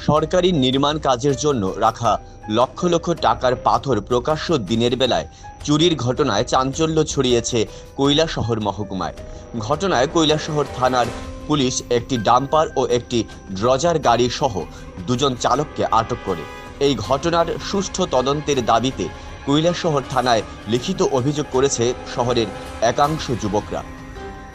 সরকারি নির্মাণ কাজের জন্য রাখা লক্ষ লক্ষ টাকার পাথর প্রকাশ্য দিনের বেলায় চুরির ঘটনায় চাঞ্চল্য ছড়িয়েছে কৈলাসহর মহকুমায়। ঘটনায় কৈলাসহর থানার পুলিশ একটি ডাম্পার ও একটি ড্রজার গাড়ি সহ দুজন চালককে আটক করে। এই ঘটনার সুষ্ঠু তদন্তের দাবিতে কৈলাসহর থানায় লিখিত অভিযোগ করেছে শহরের একাংশ যুবকরা।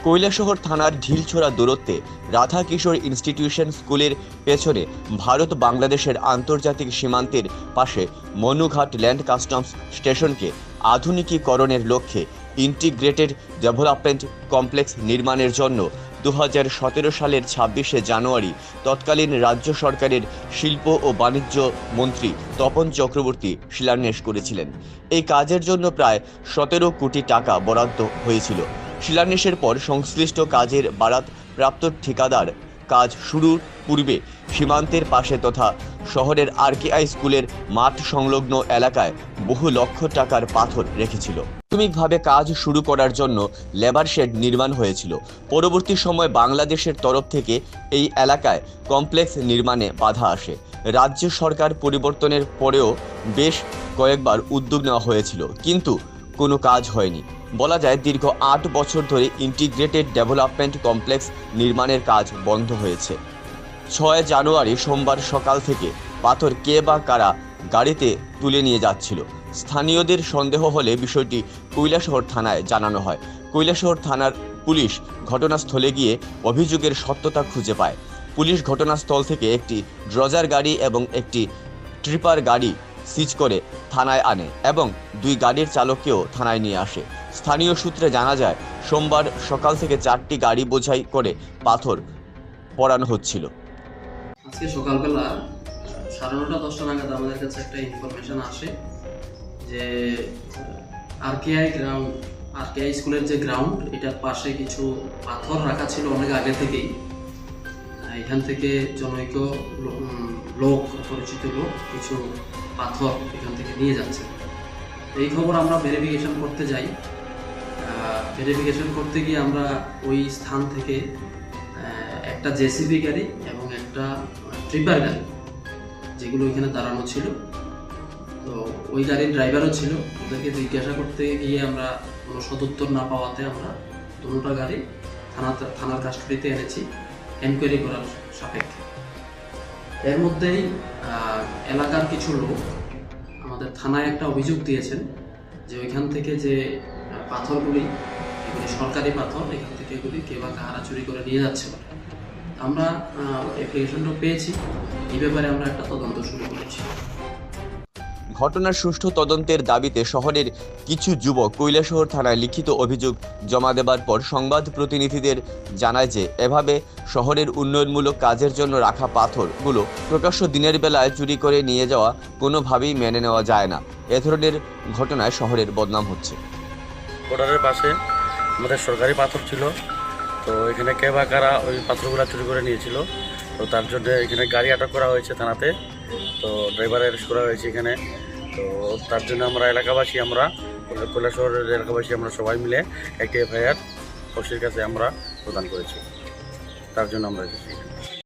কৈলাসহর থানার ঢিলছোড়া দূরত্বে রাধা কিশোর ইনস্টিটিউশন স্কুলের পেছনে ভারত বাংলাদেশের আন্তর্জাতিক সীমান্তের পাশে মনুঘাট ল্যান্ড কাস্টমস স্টেশনকে আধুনিকীকরণের লক্ষ্যে ইন্টিগ্রেটেড ডেভেলপমেন্ট কমপ্লেক্স নির্মাণের জন্য 2017 সালের 26শে জানুয়ারি তৎকালীন রাজ্য সরকারের শিল্প ও বাণিজ্য মন্ত্রী তপন চক্রবর্তী শিলান্যাস করেছিলেন। এই কাজের জন্য প্রায় 17 কোটি টাকা বরাদ্দ হয়েছিল। শিলান্যাসের পর সংশ্লিষ্ট কাজের বারাত প্রাপ্ত ঠিকাদার কাজ শুরুর পূর্বে সীমান্তের পাশে তথা শহরের আরকেআই স্কুলের মাঠ সংলগ্ন এলাকায় বহু লক্ষ টাকার পাথর রেখেছিল। প্রাথমিকভাবে কাজ শুরু করার জন্য লেবার শেড নির্মাণ হয়েছিল। পরবর্তী সময় বাংলাদেশের তরফ থেকে এই এলাকায় কমপ্লেক্স নির্মাণে বাধা আসে। রাজ্য সরকার পরিবর্তনের পরেও বেশ কয়েকবার উদ্যোগ নেওয়া হয়েছিল, কিন্তু কোনো কাজ হয়নি। বলা যায় দীর্ঘ 8 বছর ধরে ইন্টিগ্রেটেড ডেভেলপমেন্ট কমপ্লেক্স নির্মাণের কাজ বন্ধ হয়েছে। 6 জানুয়ারি সোমবার সকাল থেকে পাথর কে বা কারা গাড়িতে তুলে নিয়ে যাচ্ছিল। স্থানীয়দের সন্দেহ হলে বিষয়টি কৈলাসহর থানায় জানানো হয়। কৈলাসহর থানার পুলিশ ঘটনাস্থলে গিয়ে অভিযোগের সত্যতা খুঁজে পায়। পুলিশ ঘটনাস্থল থেকে একটি ড্রজার গাড়ি এবং একটি ট্রিপার গাড়ি সিজ করে থানায় আনে এবং 2 গাড়ির চালককেও থানায় নিয়ে আসে। স্থানীয় সূত্রে জানা যায় সোমবার সকাল থেকে 4টি গাড়ি বোঝাই করে পাথর পড়ানো হচ্ছিল। আজকে সকালবেলা 9:30-10টা নাগাদ আমাদের কাছে একটা ইনফরমেশন আসে যে আরকেআই স্কুলের যে গ্রাউন্ড, এটার পাশে কিছু পাথর রাখা ছিল অনেক আগে থেকেই। এখান থেকে জনৈক লোক, পরিচিত লোক কিছু পাথর এখান থেকে নিয়ে যাচ্ছে। এই খবর আমরা ভেরিফিকেশন করতে যাই। ভেরিফিকেশন করতে গিয়ে আমরা ওই স্থান থেকে একটা জেসিবি গাড়ি এবং একটা ট্রিপার গাড়ি, যেগুলো এখানে দাঁড়ানো ছিল, তো ওই গাড়ির ড্রাইভারও ছিল। ওদেরকে জিজ্ঞাসা করতে গিয়ে আমরা কোনো সদুত্তর না পাওয়াতে আমরা দুটো গাড়ি থানার কাস্টডিতে এনেছি এনকোয়ারি করার সাপেক্ষে। এর মধ্যেই এলাকার কিছু লোক আমাদের থানায় একটা অভিযোগ দিয়েছেন যে ওইখান থেকে যে পাথরগুলি, এগুলি সরকারি পাথর, এখান থেকে এগুলি কে বা কাহারা চুরি করে নিয়ে যাচ্ছে। আমরা অ্যাপ্লিকেশনটা পেয়েছি, এই ব্যাপারে আমরা একটা তদন্ত শুরু করেছি। ঘটনার সুষ্ঠু তদন্তের দাবিতে শহরের কিছু যুবক কৈলাসহর থানায় লিখিত অভিযোগ জমা দেবার পর সংবাদ প্রতিনিধিদের জানায় যে এভাবে শহরের উন্নয়নমূলক কাজের জন্য রাখা পাথরগুলো প্রকাশ্য দিনের বেলায় চুরি করে নিয়ে যাওয়া কোনোভাবেই মেনে নেওয়া যায় না। এ ধরনের ঘটনায় শহরের বদনাম হচ্ছে। বর্ডারের পাশে আমাদের সরকারি পাথর ছিল, তো এখানে কে বা কারা ওই পাথরগুলো চুরি করে নিয়েছিল। তো তার জন্য এখানে গাড়ি আটক করা হয়েছে থানাতে, তো ড্রাইভার অ্যারেস্ট করা হয়েছে এখানে। তো তার জন্য আমরা কৈলাসহরের এলাকাবাসী আমরা সবাই মিলে একটি এফআইআর ওসির কাছে আমরা প্রদান করেছি। তার জন্য আমরা এসেছি।